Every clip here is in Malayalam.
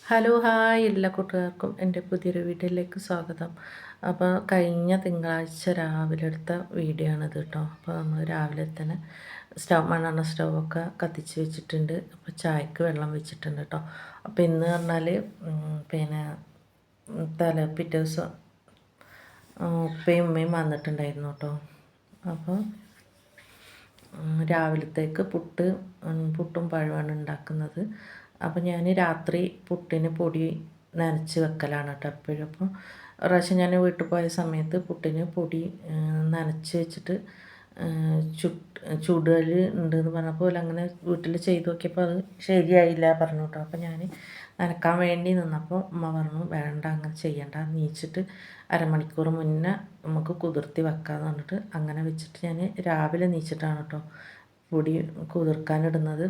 ഹലോ ഹായ് എല്ലാ കൂട്ടുകാർക്കും എൻ്റെ പുതിയൊരു വീഡിയോയിലേക്ക് സ്വാഗതം. അപ്പോൾ കഴിഞ്ഞ തിങ്കളാഴ്ച രാവിലെ എടുത്ത വീഡിയോ ആണിത് കേട്ടോ. അപ്പോൾ നമ്മൾ രാവിലെ തന്നെ മണ്ണെണ്ണ സ്റ്റൗവൊക്കെ കത്തിച്ച് വെച്ചിട്ടുണ്ട്. അപ്പോൾ ചായക്ക് വെള്ളം വെച്ചിട്ടുണ്ട് കേട്ടോ. അപ്പോൾ ഇന്ന് പറഞ്ഞാൽ പിന്നെ പിറ്റേ ദിവസം ഉപ്പയും ഉമ്മയും വന്നിട്ടുണ്ടായിരുന്നു കേട്ടോ. അപ്പോൾ രാവിലത്തേക്ക് പുട്ടും പഴമാണ് ഉണ്ടാക്കുന്നത്. അപ്പോൾ ഞാൻ രാത്രി പുട്ടിന് പൊടി നനച്ച് വെക്കലാണ് കേട്ടോ എപ്പോഴും. അപ്പോൾ പ്രാവശ്യം ഞാൻ വീട്ടിൽ പോയ സമയത്ത് പുട്ടിന് പൊടി നനച്ച് വെച്ചിട്ട് ചുടൽ ഉണ്ടെന്ന് പറഞ്ഞപ്പോൾ അങ്ങനെ വീട്ടിൽ ചെയ്ത് നോക്കിയപ്പോൾ അത് ശരിയായില്ല പറഞ്ഞു കേട്ടോ. അപ്പോൾ ഞാൻ നനക്കാൻ വേണ്ടി നിന്നപ്പോൾ ഉമ്മ പറഞ്ഞു വേണ്ട അങ്ങനെ ചെയ്യണ്ട, നീച്ചിട്ട് അരമണിക്കൂർ മുന്നേ നമുക്ക് കുതിർത്തി വെക്കാമെന്ന് പറഞ്ഞിട്ട് അങ്ങനെ വെച്ചിട്ട് ഞാൻ രാവിലെ നീച്ചിട്ടാണ് കേട്ടോ പൊടി കുതിർക്കാനിടുന്നത്.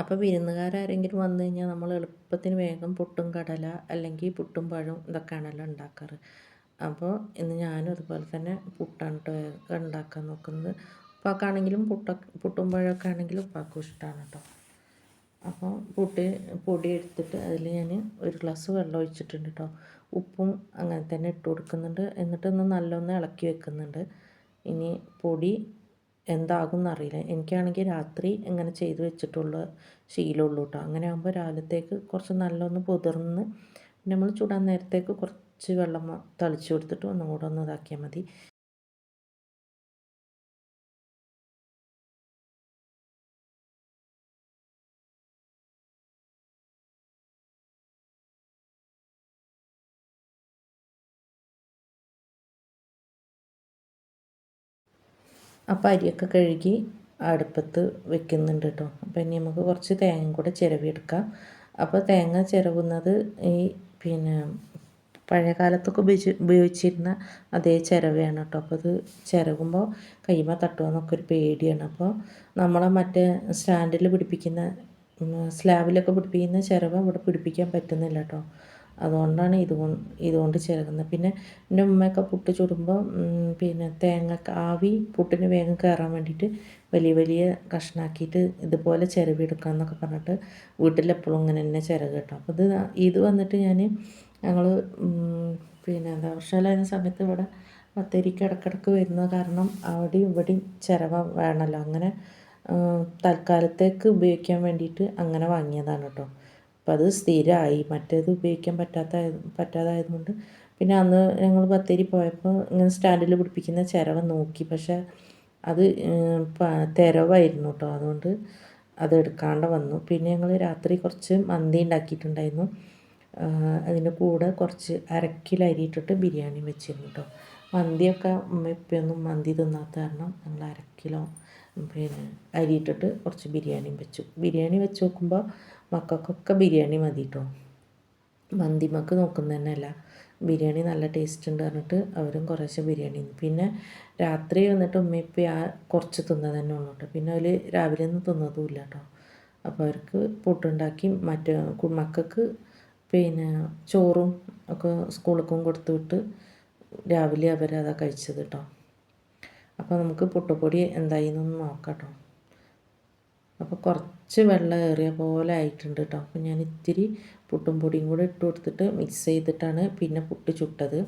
അപ്പോൾ വിരുന്നുകാരെങ്കിലും വന്നു കഴിഞ്ഞാൽ നമ്മൾ എളുപ്പത്തിന് വേഗം പുട്ടും കടല അല്ലെങ്കിൽ പുട്ടും പഴവും ഇതൊക്കെയാണല്ലോ ഉണ്ടാക്കാറ്. അപ്പോൾ ഇന്ന് ഞാനും അതുപോലെ തന്നെ പുട്ടാണ് കേട്ടോ ഉണ്ടാക്കാൻ നോക്കുന്നത്. ഉപ്പാക്കാണെങ്കിലും പുട്ടും പഴമൊക്കെ ആണെങ്കിലും ഉപ്പാക്കും ഇഷ്ടമാണ് കേട്ടോ. അപ്പോൾ പൊടി എടുത്തിട്ട് അതിൽ ഞാൻ ഒരു ഗ്ലാസ് വെള്ളം ഒഴിച്ചിട്ടുണ്ട് കേട്ടോ. ഉപ്പും അങ്ങനെ തന്നെ ഇട്ട് കൊടുക്കുന്നുണ്ട്. എന്നിട്ടൊന്ന് നല്ലൊന്ന് ഇളക്കി വെക്കുന്നുണ്ട്. ഇനി പൊടി എന്താകും എന്നറിയില്ല. എനിക്കാണെങ്കിൽ രാത്രി ഇങ്ങനെ ചെയ്ത് വെച്ചിട്ടുള്ള ശീലമുള്ളൂ കേട്ടോ. അങ്ങനെ ആകുമ്പോൾ രാവിലത്തേക്ക് കുറച്ച് നല്ലൊന്ന് പൊതിർന്ന് നമ്മൾ ചൂടാൻ നേരത്തേക്ക് കുറച്ച് വെള്ളം തളിച്ച് കൊടുത്തിട്ട് ഒന്നും കൂടെ ഒന്ന് ഇതാക്കിയാൽ മതി. അപ്പോൾ അരിയൊക്കെ കഴുകി അടുപ്പത്ത് വെക്കുന്നുണ്ട് കേട്ടോ. അപ്പോൾ ഇനി നമുക്ക് കുറച്ച് തേങ്ങ കൂടെ ചിരവിയെടുക്കാം. അപ്പോൾ തേങ്ങ ചിരവുന്നത് ഈ പിന്നെ പഴയ കാലത്തൊക്കെ ഉപയോഗിച്ചിരുന്ന അതേ ചിരവയാണ് കേട്ടോ. അപ്പോൾ അത് ചിരവുമ്പോൾ കൈമ തട്ടുമെന്നൊക്കെ ഒരു പേടിയാണ്. അപ്പോൾ നമ്മളെ മറ്റേ സ്റ്റാൻഡിൽ പിടിപ്പിക്കുന്ന സ്ലാബിലൊക്കെ പിടിപ്പിക്കുന്ന ചിരവ ഇവിടെ പിടിപ്പിക്കാൻ പറ്റുന്നില്ല കേട്ടോ. അതുകൊണ്ടാണ് ഇതുകൊണ്ട് ചിരകുന്നത്. പിന്നെ എൻ്റെ ഉമ്മയൊക്കെ പുട്ട് ചുടുമ്പോൾ പിന്നെ തേങ്ങ ആവി പുട്ടിന് വേഗം കയറാൻ വേണ്ടിയിട്ട് വലിയ വലിയ കഷ്ണാക്കിയിട്ട് ഇതുപോലെ ചിരവിയെടുക്കാമെന്നൊക്കെ പറഞ്ഞിട്ട് വീട്ടിലെപ്പോഴും ഇങ്ങനെ തന്നെ ചിരക കേട്ടോ. അപ്പോൾ ഇത് വന്നിട്ട് ഞങ്ങൾ പിന്നെ എന്താ വർഷമായിരുന്ന സമയത്ത് ഇവിടെ ബത്തേരിക്ക് ഇടക്കിടക്ക് വരുന്നത് കാരണം അവിടെയും ഇവിടെയും ചിരവ വേണമല്ലോ. അങ്ങനെ തൽക്കാലത്തേക്ക് ഉപയോഗിക്കാൻ വേണ്ടിയിട്ട് അങ്ങനെ വാങ്ങിയതാണ് കേട്ടോ. അപ്പം അത് സ്ഥിരമായി. മറ്റേത് ഉപയോഗിക്കാൻ പറ്റാതായതുകൊണ്ട് പിന്നെ അന്ന് ഞങ്ങൾ ബത്തേരി പോയപ്പോൾ ഇങ്ങനെ സ്റ്റാൻഡിൽ പിടിപ്പിക്കുന്ന ചിരവ നോക്കി. പക്ഷേ അത് തിരവായിരുന്നു കേട്ടോ. അതുകൊണ്ട് അത് എടുക്കാണ്ട് വന്നു. പിന്നെ ഞങ്ങൾ രാത്രി കുറച്ച് മന്തി ഉണ്ടാക്കിയിട്ടുണ്ടായിരുന്നു. അതിൻ്റെ കൂടെ കുറച്ച് അരക്കിലോ അരി ഇട്ടിട്ട് ബിരിയാണി വെച്ചിരുന്നു കേട്ടോ. മന്തിയൊക്കെ ഉമ്മയൊന്നും മന്തി തിന്നാത്ത കാരണം ഞങ്ങൾ അരക്കിലോ പിന്നെ അരി ഇട്ടിട്ട് കുറച്ച് ബിരിയാണിയും വെച്ചു. ബിരിയാണി വെച്ച് നോക്കുമ്പോൾ മക്കൾക്കൊക്കെ ബിരിയാണി മതി കേട്ടോ. മന്തിമക്ക് നോക്കുന്നത് തന്നെയല്ല, ബിരിയാണി നല്ല ടേസ്റ്റ് ഉണ്ട് പറഞ്ഞിട്ട് അവരും കുറേശ്ശെ ബിരിയാണി. പിന്നെ രാത്രി വന്നിട്ട് ഉമ്മയിപ്പം കുറച്ച് തിന്നത് തന്നെ ഉള്ളൂ കേട്ടോ. പിന്നെ അവർ രാവിലെ ഒന്നും തിന്നതുമില്ല കേട്ടോ. അപ്പോൾ അവർക്ക് പുട്ടുണ്ടാക്കി മറ്റേ മക്കൾക്ക് പിന്നെ ചോറും ഒക്കെ സ്കൂളിലേക്കും കൊടുത്തു വിട്ട് രാവിലെ അവരതാണ് കഴിച്ചത് കേട്ടോ. അപ്പോൾ നമുക്ക് പുട്ടുപൊടി എന്തായി എന്നൊന്ന് നോക്കാം കേട്ടോ. അപ്പോൾ കുറച്ച് വെള്ളം ഏറിയ പോലെ ആയിട്ടുണ്ട് കേട്ടോ. അപ്പോൾ ഞാൻ ഇത്തിരി പുട്ടും പൊടിയും കൂടെ ഇട്ട് കൊടുത്തിട്ട് മിക്സ് ചെയ്തിട്ടാണ് പിന്നെ പുട്ട് ചുട്ടത്.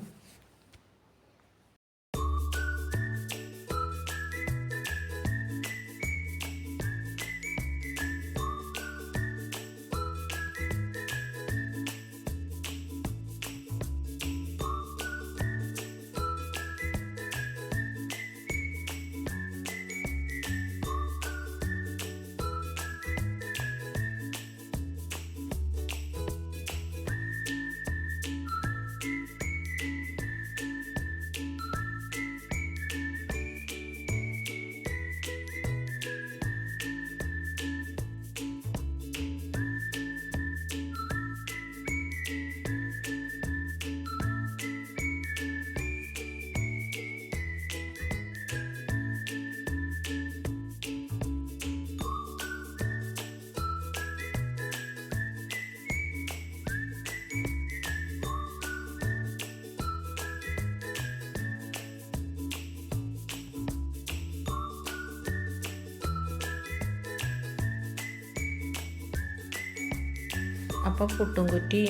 അപ്പോൾ പുട്ടും കുറ്റി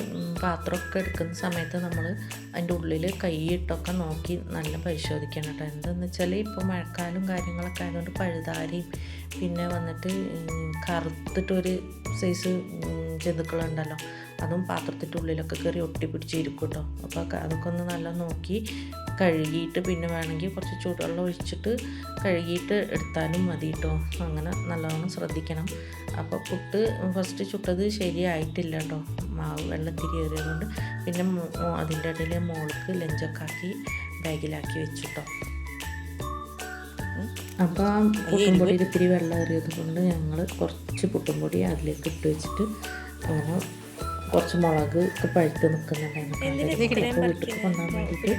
പാത്രമൊക്കെ എടുക്കുന്ന സമയത്ത് നമ്മൾ അതിൻ്റെ ഉള്ളിൽ കൈയിട്ടൊക്കെ നോക്കി നല്ല പരിശോധിക്കണം കേട്ടോ. എന്താണെന്ന് വെച്ചാൽ ഇപ്പോൾ മഴക്കാലം കാര്യങ്ങളൊക്കെ ആയതുകൊണ്ട് പഴുതാരയും പിന്നെ വന്നിട്ട് കറുത്തിട്ടൊരു സൈസ് ജന്തുക്കളുണ്ടല്ലോ, അതും പാത്രത്തിൻ്റെ ഉള്ളിലൊക്കെ കയറി ഒട്ടിപ്പിടിച്ചിരിക്കും കേട്ടോ. അപ്പോൾ അതൊക്കെ ഒന്ന് നല്ല നോക്കി കഴുകിയിട്ട് പിന്നെ വേണമെങ്കിൽ കുറച്ച് ചൂടുവെള്ളം ഒഴിച്ചിട്ട് കഴുകിയിട്ട് എടുത്താലും മതി കേട്ടോ. അങ്ങനെ നല്ലവണ്ണം ശ്രദ്ധിക്കണം. അപ്പോൾ പുട്ട് ഫസ്റ്റ് ചുട്ടത് ശരിയായിട്ടില്ല കേട്ടോ, മാവ് വെള്ളത്തിരി ഏറിയതുകൊണ്ട് പിന്നെ അതിൻ്റെ ഇടയിൽ മോൾക്ക് ലഞ്ചൊക്കെ ആക്കി ബാഗിലാക്കി വെച്ചു കേട്ടോ. അപ്പോൾ ആ പുട്ടും പൊടിയിൽ ഇത്തിരി വെള്ളം ഏറിയത് കൊണ്ട് ഞങ്ങൾ കുറച്ച് പുട്ടും പൊടി അതിലേക്ക് ഇട്ട് വെച്ചിട്ട് അങ്ങനെ കുറച്ച് മുളക് പഴുത്ത് നിൽക്കുന്നുണ്ടായിരുന്നു. വീട്ടിൽ കൊണ്ടുപോകാൻ വേണ്ടിയിട്ട്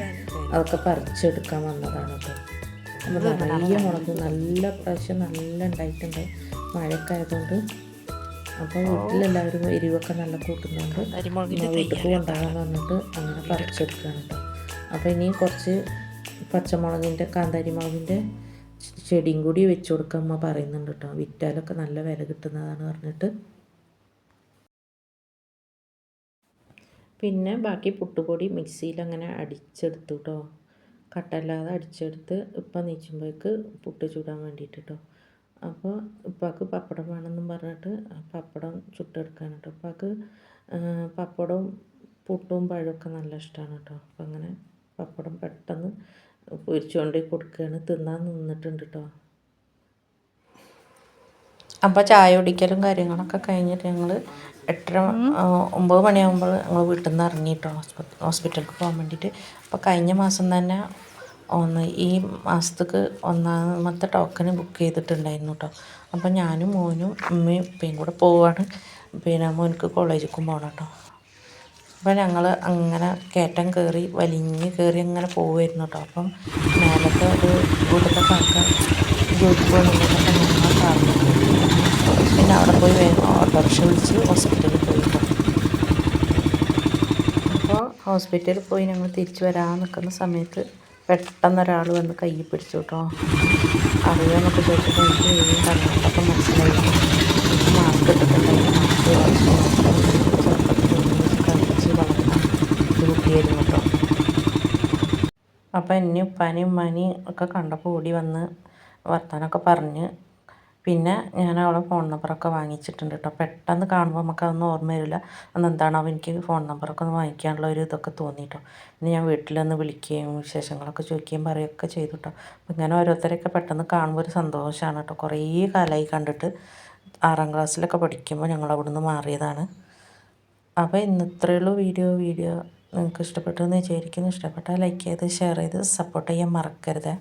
അതൊക്കെ പറിച്ചെടുക്കാൻ വന്നതാണ് കേട്ടോ. അപ്പോൾ നിറയെ മുളക് നല്ല പ്രാവശ്യം നല്ല ഉണ്ടായിട്ടുണ്ട് മഴയൊക്കെ ആയതുകൊണ്ട്. അപ്പോൾ വീട്ടിലെല്ലാവരും എരിവൊക്കെ നല്ല കൂട്ടുന്നുണ്ട്, വീട്ടിൽ കൊണ്ടുപോകാൻ പറഞ്ഞിട്ട് അങ്ങനെ പറിച്ചെടുക്കുകയാണ് കേട്ടോ. അപ്പോൾ ഇനി കുറച്ച് പച്ചമുളകിൻ്റെ കാന്താരി മുളകിൻ്റെ ചെടിയും കൂടി വെച്ച് കൊടുക്കാൻ അമ്മ പറയുന്നുണ്ട് കേട്ടോ. വിറ്റാലൊക്കെ നല്ല വില കിട്ടുന്നതാണ് പറഞ്ഞിട്ട്. പിന്നെ ബാക്കി പുട്ടുപൊടി മിക്സിയിൽ അങ്ങനെ അടിച്ചെടുത്തു കേട്ടോ, കട്ടല്ലാതെ അടിച്ചെടുത്ത് ഇപ്പം നീച്ചുമ്പോഴേക്ക് പുട്ട് ചൂടാൻ വേണ്ടിയിട്ട് കേട്ടോ. അപ്പോൾ ഉപ്പാക്ക് പപ്പടം വേണമെന്നും പറഞ്ഞിട്ട് പപ്പടം ചുട്ടെടുക്കാൻ കേട്ടോ. ഉപ്പാക്ക് പപ്പടവും പുട്ടും പഴമൊക്കെ നല്ല ഇഷ്ടമാണ് കേട്ടോ. അപ്പം അങ്ങനെ പപ്പടം പെട്ടെന്ന് പൊരിച്ചുകൊണ്ട് കൊടുക്കുകയാണ്, തിന്നാൻ നിന്നിട്ടുണ്ട് കേട്ടോ. അപ്പോൾ ചായ കുടിക്കലും കാര്യങ്ങളൊക്കെ കഴിഞ്ഞിട്ട് ഞങ്ങൾ 8-9 മണിയാകുമ്പോൾ ഞങ്ങൾ വീട്ടിൽ നിന്ന് ഇറങ്ങി കേട്ടോ, ഹോസ്പിറ്റലിലേക്ക് പോകാൻ വേണ്ടിയിട്ട്. അപ്പോൾ കഴിഞ്ഞ മാസം തന്നെ ഈ മാസത്തേക്ക് 1ാമത്തെ ടോക്കന് ബുക്ക് ചെയ്തിട്ടുണ്ടായിരുന്നു കേട്ടോ. അപ്പോൾ ഞാനും മോനും ഉമ്മയും ഉപ്പയും കൂടെ പോവുകയാണ്. പിന്നെ മോനക്ക് കോളേജിലേക്കും പോകണം കേട്ടോ. അപ്പോൾ ഞങ്ങൾ അങ്ങനെ കയറ്റം കയറി വലിഞ്ഞ് കയറി അങ്ങനെ പോവുമായിരുന്നു കേട്ടോ. അപ്പം മേലത്തെ ഒരു വീട്ടിലത്തെ കാക്ക ജോലിക്ക് പോകുന്നുണ്ടെന്നൊക്കെ ഞങ്ങൾ കാറിൽ പിന്നെ അവിടെ പോയി വേഗം ഓട്ടോറിക്ഷ വിളിച്ച് ഹോസ്പിറ്റലിൽ പോയി കേട്ടോ. അപ്പോൾ ഹോസ്പിറ്റലിൽ പോയി ഞങ്ങൾ തിരിച്ച് വരാൻ നിൽക്കുന്ന സമയത്ത് പെട്ടെന്ന് ഒരാൾ വന്ന് കൈ പിടിച്ചു കേട്ടോ. അറിയാമെന്നൊക്കെ ചോദിച്ചപ്പോൾ എനിക്ക് വീണ്ടും കണ്ണുകൊണ്ടൊക്കെ മനസ്സിലായി. മാസ്ക് ഇട്ടിട്ടുണ്ടായിരുന്നു. കളിച്ച് വളർന്ന ഒരു കുട്ടിയായിരുന്നു കേട്ടോ. അപ്പോൾ എന്നെ ഉപ്പാനെയും ഉമ്മാനെയും ഒക്കെ കണ്ടപ്പോൾ ഓടി വന്ന് വർത്താനമൊക്കെ പറഞ്ഞ് പിന്നെ ഞാൻ അവളെ ഫോൺ നമ്പറൊക്കെ വാങ്ങിച്ചിട്ടുണ്ട് കേട്ടോ. പെട്ടെന്ന് കാണുമ്പോൾ നമുക്കതൊന്നും ഓർമ്മ വരില്ല. അന്നെന്താണോ എനിക്ക് ഫോൺ നമ്പറൊക്കെ ഒന്ന് വാങ്ങിക്കാനുള്ള ഒരു ഇതൊക്കെ തോന്നി കേട്ടോ. പിന്നെ ഞാൻ വീട്ടിലൊന്ന് വിളിക്കുകയും വിശേഷങ്ങളൊക്കെ ചോദിക്കുകയും പറയുകയൊക്കെ ചെയ്തു കേട്ടോ. അപ്പം ഇങ്ങനെ ഓരോരുത്തരെയൊക്കെ പെട്ടെന്ന് കാണുമ്പോൾ ഒരു സന്തോഷമാണ് കേട്ടോ. കുറേ കാലമായി കണ്ടിട്ട്. 6ാം ക്ലാസ്സിലൊക്കെ പഠിക്കുമ്പോൾ ഞങ്ങൾ അവിടെ നിന്ന് മാറിയതാണ്. അപ്പോൾ ഇന്ന് ഇത്രയുള്ളൂ വീഡിയോ നിങ്ങൾക്ക് ഇഷ്ടപ്പെട്ടെന്ന് വിചാരിക്കുന്നു. ഇഷ്ടപ്പെട്ടാൽ ലൈക്ക് ചെയ്ത് ഷെയർ ചെയ്ത് സപ്പോർട്ട് ചെയ്യാൻ മറക്കരുത്.